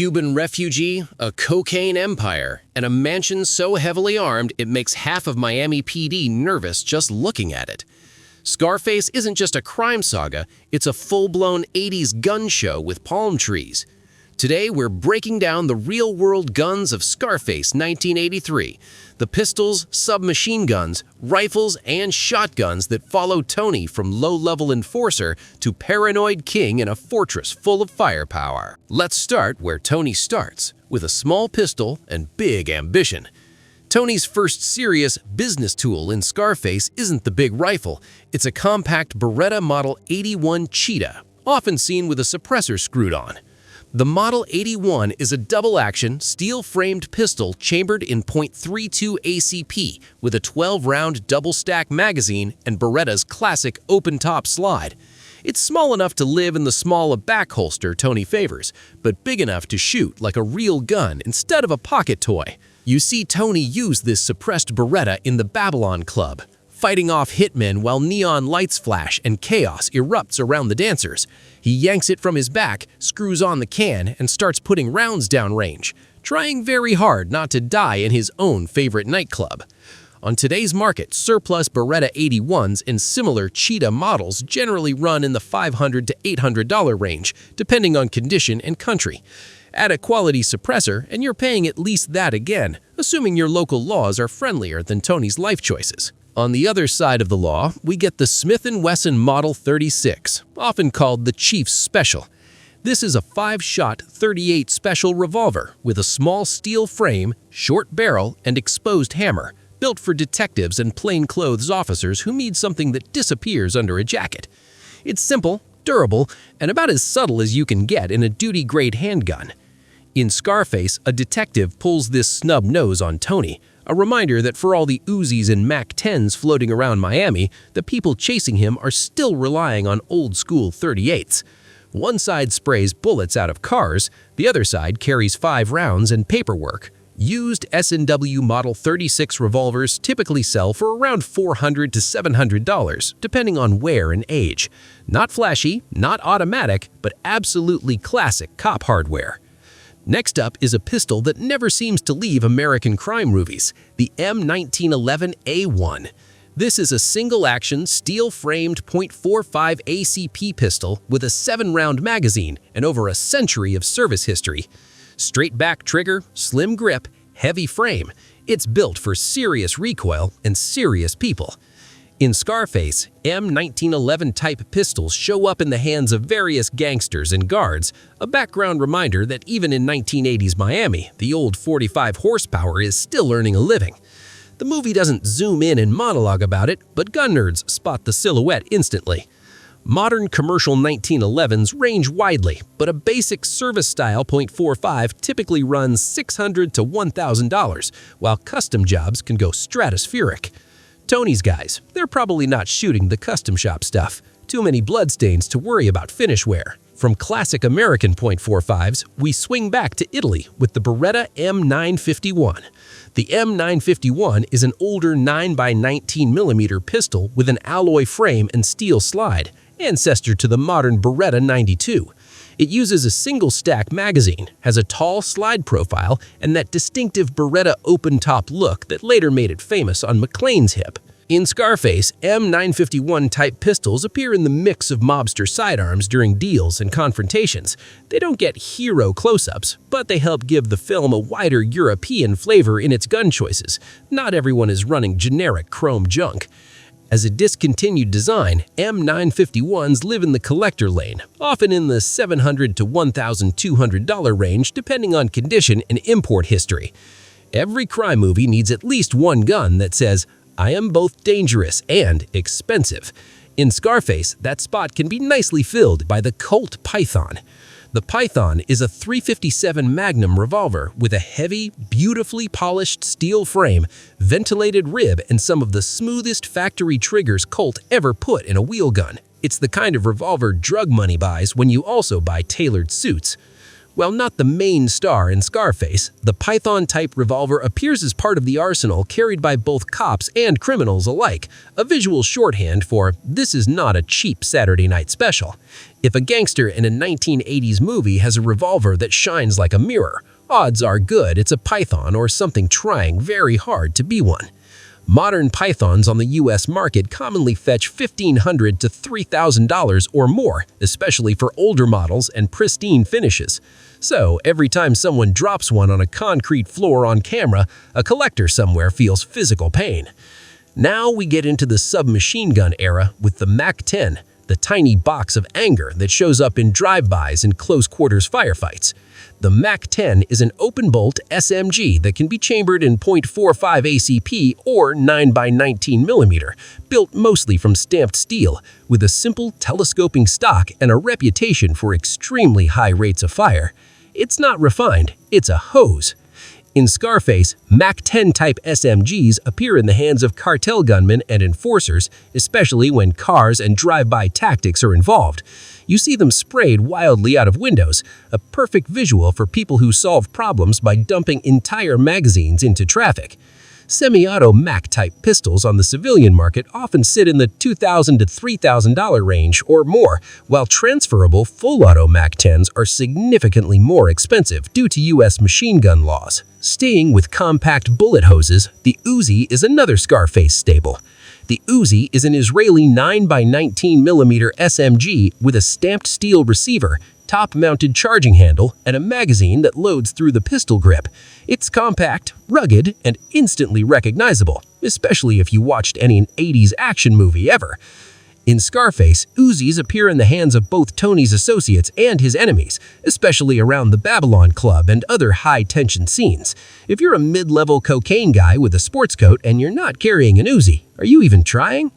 Cuban refugee, a cocaine empire, and a mansion so heavily armed it makes half of Miami PD nervous just looking at it. Scarface isn't just a crime saga, it's a full-blown 80s gun show with palm trees. Today, we're breaking down the real-world guns of Scarface 1983, the pistols, submachine guns, rifles, and shotguns that follow Tony from low-level enforcer to paranoid king in a fortress full of firepower. Let's start where Tony starts, with a small pistol and big ambition. Tony's first serious business tool in Scarface isn't the big rifle, it's a compact Beretta Model 81 Cheetah, often seen with a suppressor screwed on. The Model 81 is a double-action, steel-framed pistol chambered in .32 ACP with a 12-round double-stack magazine and Beretta's classic open-top slide. It's small enough to live in the small back holster Tony favors, but big enough to shoot like a real gun instead of a pocket toy. You see Tony use this suppressed Beretta in the Babylon Club, fighting off hitmen while neon lights flash and chaos erupts around the dancers. He yanks it from his back, screws on the can, and starts putting rounds downrange, trying very hard not to die in his own favorite nightclub. On today's market, surplus Beretta 81s and similar Cheetah models generally run in the $500 to $800 range, depending on condition and country. Add a quality suppressor, and you're paying at least that again, assuming your local laws are friendlier than Tony's life choices. On the other side of the law, we get the Smith Wesson Model 36, often called the Chief's Special. This is a 5-shot .38 special revolver with a small steel frame, short barrel, and exposed hammer, built for detectives and plainclothes officers who need something that disappears under a jacket. It's simple, durable, and about as subtle as you can get in a duty-grade handgun. In Scarface, a detective pulls this snub nose on Tony, a reminder that for all the Uzis and Mac-10s floating around Miami, the people chasing him are still relying on old-school .38s. One side sprays bullets out of cars, the other side carries 5 rounds and paperwork. Used S&W Model 36 revolvers typically sell for around $400 to $700, depending on wear and age. Not flashy, not automatic, but absolutely classic cop hardware. Next up is a pistol that never seems to leave American crime movies, the M1911A1. This is a single-action, steel-framed .45 ACP pistol with a 7-round magazine and over a century of service history. Straight-back trigger, slim grip, heavy frame. It's built for serious recoil and serious people. In Scarface, M1911-type pistols show up in the hands of various gangsters and guards, a background reminder that even in 1980s Miami, the old 45 horsepower is still earning a living. The movie doesn't zoom in and monologue about it, but gun nerds spot the silhouette instantly. Modern commercial 1911s range widely, but a basic service-style .45 typically runs $600 to $1,000, while custom jobs can go stratospheric. Tony's guys, they're probably not shooting the custom shop stuff. Too many bloodstains to worry about finish wear. From classic American .45s, we swing back to Italy with the Beretta M951. The M951 is an older 9x19mm pistol with an alloy frame and steel slide, ancestor to the modern Beretta 92. It uses a single-stack magazine, has a tall slide profile, and that distinctive Beretta open-top look that later made it famous on McLane's hip. In Scarface, M951-type pistols appear in the mix of mobster sidearms during deals and confrontations. They don't get hero close-ups, but they help give the film a wider European flavor in its gun choices. Not everyone is running generic chrome junk. As a discontinued design, M951s live in the collector lane, often in the $700 to $1,200 range depending on condition and import history. Every crime movie needs at least one gun that says, "I am both dangerous and expensive." In Scarface, that spot can be nicely filled by the Colt Python. The Python is a .357 Magnum revolver with a heavy, beautifully polished steel frame, ventilated rib, and some of the smoothest factory triggers Colt ever put in a wheel gun. It's the kind of revolver drug money buys when you also buy tailored suits. While not the main star in Scarface, the Python-type revolver appears as part of the arsenal carried by both cops and criminals alike, a visual shorthand for "this is not a cheap Saturday night special." If a gangster in a 1980s movie has a revolver that shines like a mirror, odds are good it's a Python or something trying very hard to be one. Modern Pythons on the US market commonly fetch $1,500 to $3,000 or more, especially for older models and pristine finishes. So, every time someone drops one on a concrete floor on camera, a collector somewhere feels physical pain. Now we get into the submachine gun era with the MAC-10, the tiny box of anger that shows up in drive-bys and close-quarters firefights. The MAC-10 is an open-bolt SMG that can be chambered in .45 ACP or 9x19mm, built mostly from stamped steel, with a simple telescoping stock and a reputation for extremely high rates of fire. It's not refined, it's a hose. In Scarface, MAC-10 type SMGs appear in the hands of cartel gunmen and enforcers, especially when cars and drive-by tactics are involved. You see them sprayed wildly out of windows, a perfect visual for people who solve problems by dumping entire magazines into traffic. Semi-auto MAC-type pistols on the civilian market often sit in the $2,000 to $3,000 range or more, while transferable full-auto MAC-10s are significantly more expensive due to US machine gun laws. Staying with compact bullet hoses, the Uzi is another Scarface staple. The Uzi is an Israeli 9x19mm SMG with a stamped steel receiver, top-mounted charging handle, and a magazine that loads through the pistol grip. It's compact, rugged, and instantly recognizable, especially if you watched any 80s action movie ever. In Scarface, Uzis appear in the hands of both Tony's associates and his enemies, especially around the Babylon Club and other high-tension scenes. If you're a mid-level cocaine guy with a sports coat and you're not carrying an Uzi, are you even trying?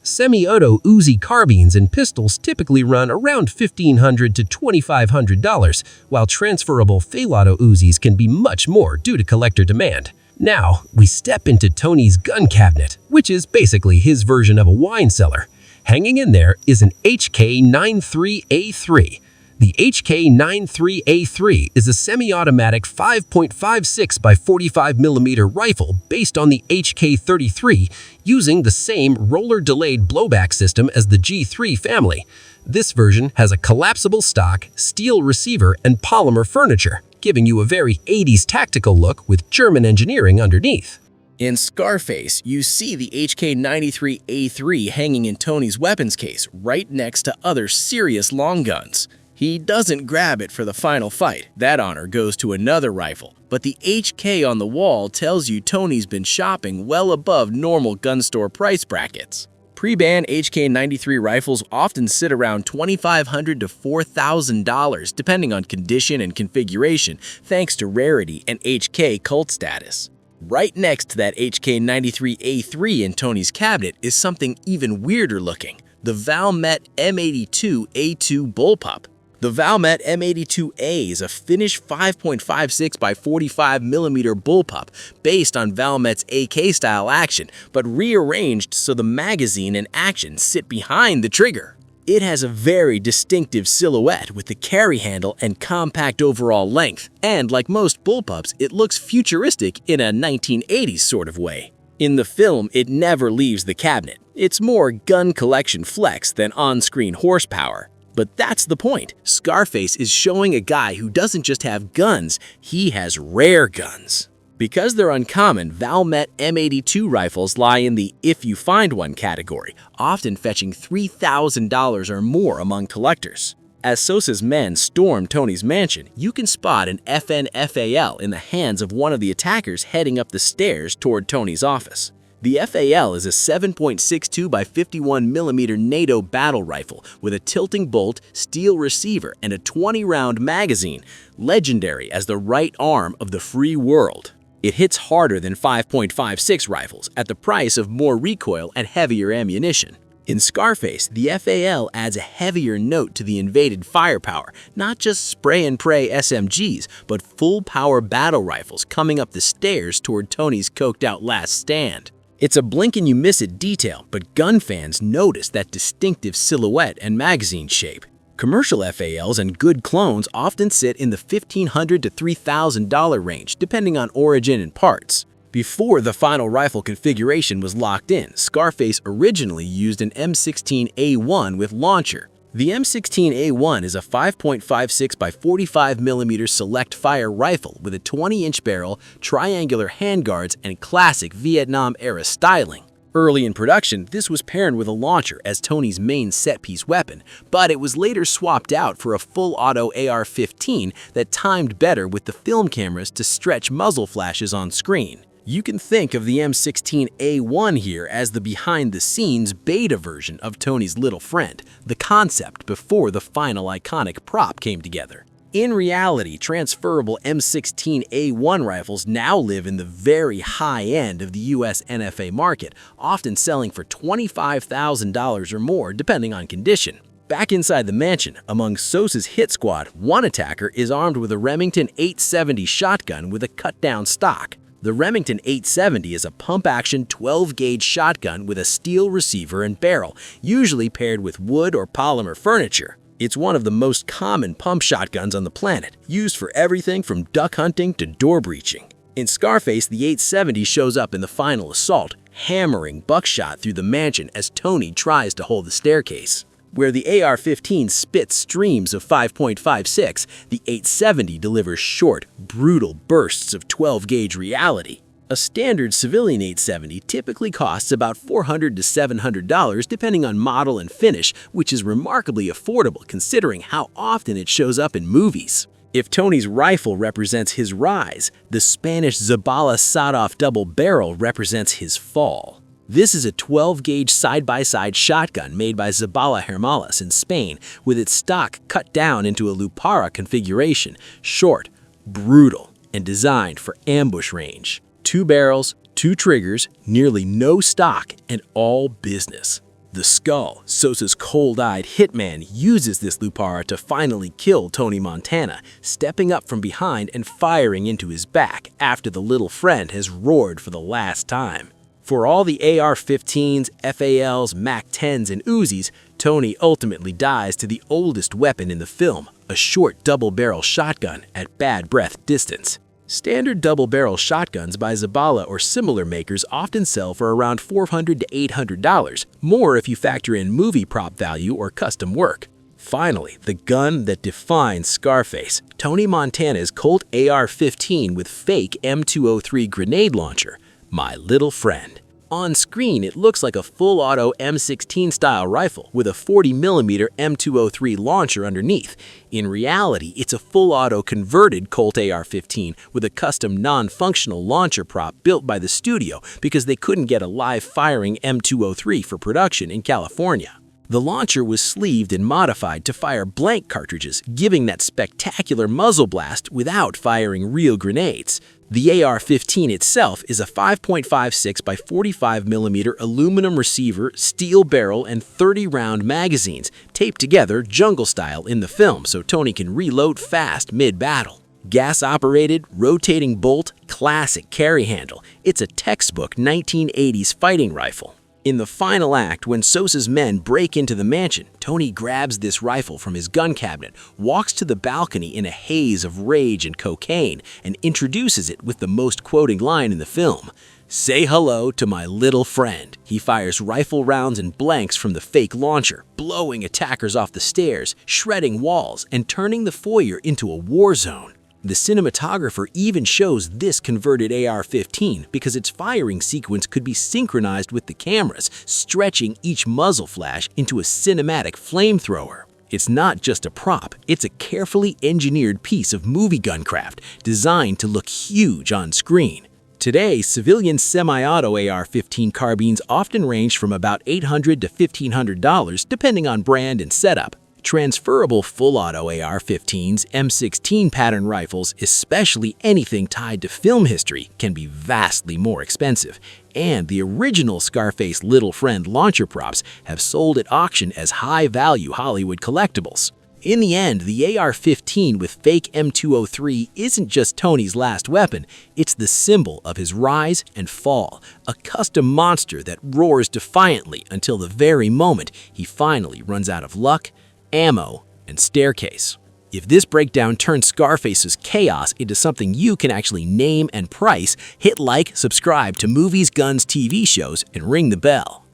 Semi-auto Uzi carbines and pistols typically run around $1,500 to $2,500, while transferable full-auto Uzis can be much more due to collector demand. Now, we step into Tony's gun cabinet, which is basically his version of a wine cellar. Hanging in there is an HK93A3. The HK93A3 is a semi-automatic 5.56 by 45mm rifle based on the HK33, using the same roller-delayed blowback system as the G3 family. This version has a collapsible stock, steel receiver, and polymer furniture, giving you a very 80s tactical look with German engineering underneath. In Scarface, you see the HK93A3 hanging in Tony's weapons case right next to other serious long guns. He doesn't grab it for the final fight. That honor goes to another rifle. But the HK on the wall tells you Tony's been shopping well above normal gun store price brackets. Pre-ban HK93 rifles often sit around $2,500 to $4,000 depending on condition and configuration, thanks to rarity and HK cult status. Right next to that HK93A3 in Tony's cabinet is something even weirder looking, the Valmet M82A2 bullpup. The Valmet M82A is a finished 5.56 by 45mm bullpup based on Valmet's AK-style action, but rearranged so the magazine and action sit behind the trigger. It has a very distinctive silhouette with the carry handle and compact overall length, and like most bullpups, it looks futuristic in a 1980s sort of way. In the film, it never leaves the cabinet. It's more gun collection flex than on-screen horsepower. But that's the point. Scarface is showing a guy who doesn't just have guns, he has rare guns. Because they're uncommon, Valmet M82 rifles lie in the if you find one category, often fetching $3,000 or more among collectors. As Sosa's men storm Tony's mansion, you can spot an FN-FAL in the hands of one of the attackers heading up the stairs toward Tony's office. The FAL is a 7.62 by 51mm NATO battle rifle with a tilting bolt, steel receiver, and a 20-round magazine, legendary as the right arm of the free world. It hits harder than 5.56 rifles at the price of more recoil and heavier ammunition. In Scarface, the FAL adds a heavier note to the invaded firepower, not just spray-and-pray SMGs, but full-power battle rifles coming up the stairs toward Tony's coked-out last stand. It's a blink-and-you-miss-it detail, but gun fans notice that distinctive silhouette and magazine shape. Commercial FALs and good clones often sit in the $1,500 to $3,000 range, depending on origin and parts. Before the final rifle configuration was locked in, Scarface originally used an M16A1 with launcher. The M16A1 is a 5.56 by 45mm select fire rifle with a 20-inch barrel, triangular handguards, and classic Vietnam-era styling. Early in production, this was paired with a launcher as Tony's main set-piece weapon, but it was later swapped out for a full-auto AR-15 that timed better with the film cameras to stretch muzzle flashes on screen. You can think of the M16A1 here as the behind-the-scenes beta version of Tony's little friend, the concept before the final iconic prop came together. In reality, transferable M16A1 rifles now live in the very high end of the US NFA market, often selling for $25,000 or more depending on condition. Back inside the mansion, among Sosa's hit squad, one attacker is armed with a Remington 870 shotgun with a cut-down stock. The Remington 870 is a pump-action 12-gauge shotgun with a steel receiver and barrel, usually paired with wood or polymer furniture. It's one of the most common pump shotguns on the planet, used for everything from duck hunting to door breaching. In Scarface, the 870 shows up in the final assault, hammering buckshot through the mansion as Tony tries to hold the staircase. Where the AR-15 spits streams of 5.56, the 870 delivers short, brutal bursts of 12-gauge reality. A standard civilian 870 typically costs about $400 to $700 depending on model and finish, which is remarkably affordable considering how often it shows up in movies. If Tony's rifle represents his rise, the Spanish Zabala sawed-off double barrel represents his fall. This is a 12-gauge side-by-side shotgun made by Zabala Hermalas in Spain, with its stock cut down into a Lupara configuration, short, brutal, and designed for ambush range. 2 barrels, 2 triggers, nearly no stock, and all business. The Skull, Sosa's cold-eyed hitman, uses this Lupara to finally kill Tony Montana, stepping up from behind and firing into his back after the little friend has roared for the last time. For all the AR-15s, FALs, MAC-10s, and Uzis, Tony ultimately dies to the oldest weapon in the film, a short double-barrel shotgun at bad breath distance. Standard double-barrel shotguns by Zabala or similar makers often sell for around $400 to $800, more if you factor in movie prop value or custom work. Finally, the gun that defines Scarface, Tony Montana's Colt AR-15 with fake M203 grenade launcher, my little friend. On screen, it looks like a full-auto M16-style rifle with a 40mm M203 launcher underneath. In reality, it's a full-auto converted Colt AR-15 with a custom non-functional launcher prop built by the studio because they couldn't get a live-firing M203 for production in California. The launcher was sleeved and modified to fire blank cartridges, giving that spectacular muzzle blast without firing real grenades. The AR-15 itself is a 5.56 by 45mm aluminum receiver, steel barrel, and 30-round magazines, taped together jungle-style in the film so Tony can reload fast mid-battle. Gas-operated, rotating bolt, classic carry handle. It's a textbook 1980s fighting rifle. In the final act, when Sosa's men break into the mansion, Tony grabs this rifle from his gun cabinet, walks to the balcony in a haze of rage and cocaine, and introduces it with the most quoting line in the film. "Say hello to my little friend." He fires rifle rounds and blanks from the fake launcher, blowing attackers off the stairs, shredding walls, and turning the foyer into a war zone. The cinematographer even shows this converted AR-15 because its firing sequence could be synchronized with the cameras, stretching each muzzle flash into a cinematic flamethrower. It's not just a prop, it's a carefully engineered piece of movie guncraft designed to look huge on screen. Today, civilian semi-auto AR-15 carbines often range from about $800 to $1,500 depending on brand and setup. Transferable full-auto AR-15s, M16 pattern rifles, especially anything tied to film history, can be vastly more expensive, and the original Scarface Little Friend launcher props have sold at auction as high-value Hollywood collectibles. In the end, the AR-15 with fake M203 isn't just Tony's last weapon, it's the symbol of his rise and fall, a custom monster that roars defiantly until the very moment he finally runs out of luck, ammo, and staircase. If this breakdown turned Scarface's chaos into something you can actually name and price, hit like, subscribe to Movies, Guns, TV shows, and ring the bell.